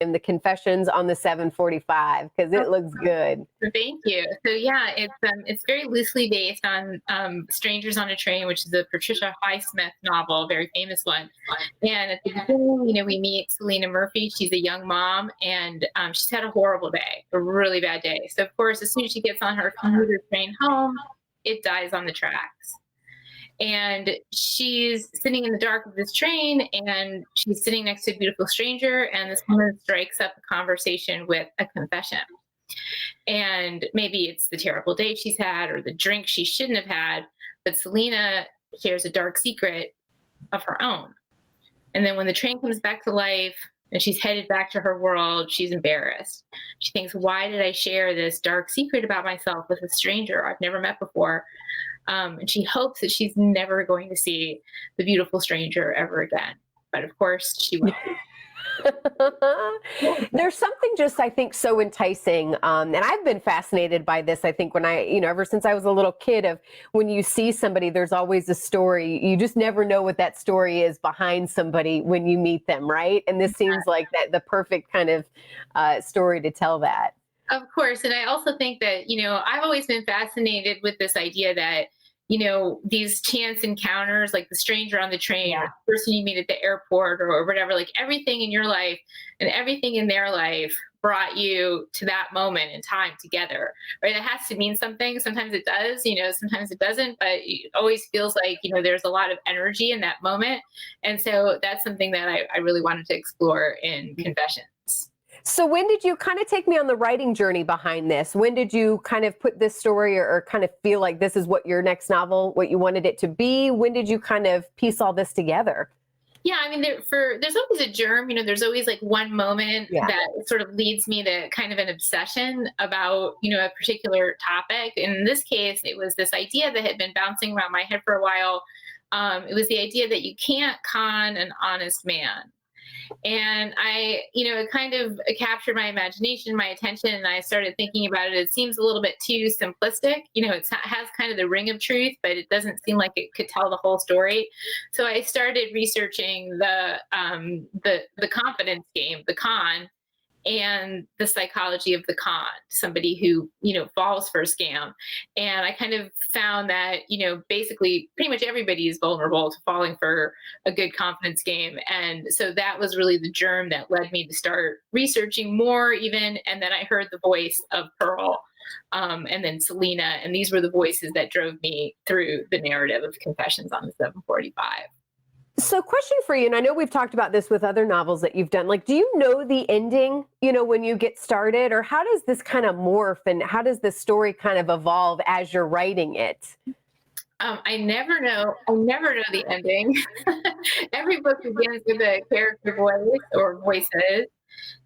in the Confessions on the 745 because Oh, it looks good. thank you. So yeah, it's very loosely based on Strangers on a Train, which is a Patricia Highsmith novel, a very famous one. And at the beginning, we meet Selena Murphy. She's a young mom, and she's had a horrible day, a really bad day. So of course, as soon as she gets on her commuter train home, it dies on the tracks. And she's sitting in the dark of this train, and she's sitting next to a beautiful stranger, and this woman strikes up a conversation with a confession. And maybe it's the terrible day she's had or the drink she shouldn't have had, but Selena shares a dark secret of her own. And then when the train comes back to life and she's headed back to her world, she's embarrassed. She thinks, why did I share this dark secret about myself with a stranger I've never met before? And she hopes that she's never going to see the beautiful stranger ever again. But of course, she will. There's something just, I think, so enticing. And I've been fascinated by this, I think, when ever since I was a little kid, of when you see somebody, there's always a story. You just never know what that story is behind somebody when you meet them, right? And this seems like the perfect kind of story to tell that. Of course. And I also think that, I've always been fascinated with this idea that, these chance encounters, like the stranger on the train or Yeah. the person you meet at the airport or whatever, like everything in your life and everything in their life brought you to that moment in time together, right? It has to mean something. Sometimes it does, sometimes it doesn't, but it always feels like, there's a lot of energy in that moment. And so that's something that I really wanted to explore in Confessions. So when did you kind of take me on the writing journey behind this? When did you kind of put this story, or kind of feel like this is what your next novel, what you wanted it to be? When did you kind of piece all this together? Yeah, I mean, there's always a germ. There's always like one moment Yeah. that sort of leads me to kind of an obsession about a particular topic. In this case, it was this idea that had been bouncing around my head for a while. It was the idea that you can't con an honest man. And it kind of captured my imagination, my attention, and I started thinking about it. It seems a little bit too simplistic. It has kind of the ring of truth, but it doesn't seem like it could tell the whole story. So I started researching the confidence game, the con, and the psychology of the con, somebody who falls for a scam. And I kind of found that basically pretty much everybody is vulnerable to falling for a good confidence game. And so that was really the germ that led me to start researching more even. And then I heard the voice of Pearl, and then Selena, and these were the voices that drove me through the narrative of Confessions on the 745. So question for you, and I know we've talked about this with other novels that you've done. Like, do you know the ending, when you get started, or how does this kind of morph, and how does the story kind of evolve as you're writing it? I never know. I never know the ending. Every book begins with a character voice or voices,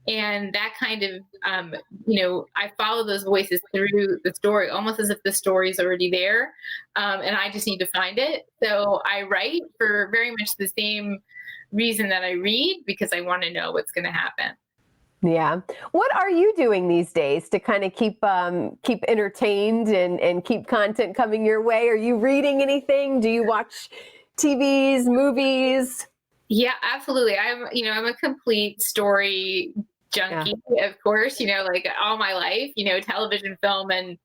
and that kind of, I follow those voices through the story, almost as if the story is already there, and I just need to find it. So I write for very much the same reason that I read, because I want to know what's going to happen. Yeah. What are you doing these days to kind of keep entertained and keep content coming your way? Are you reading anything? Do you watch TVs, movies? Yeah, absolutely. I'm a complete story Yeah. junkie, of course, like all my life, television, film, and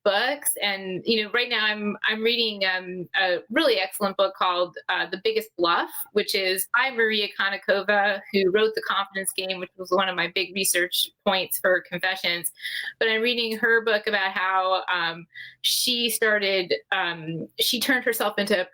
books. And right now I'm reading a really excellent book called The Biggest Bluff, which is by Maria Konnikova, who wrote The Confidence Game, which was one of my big research points for Confessions. But I'm reading her book about how she turned herself into a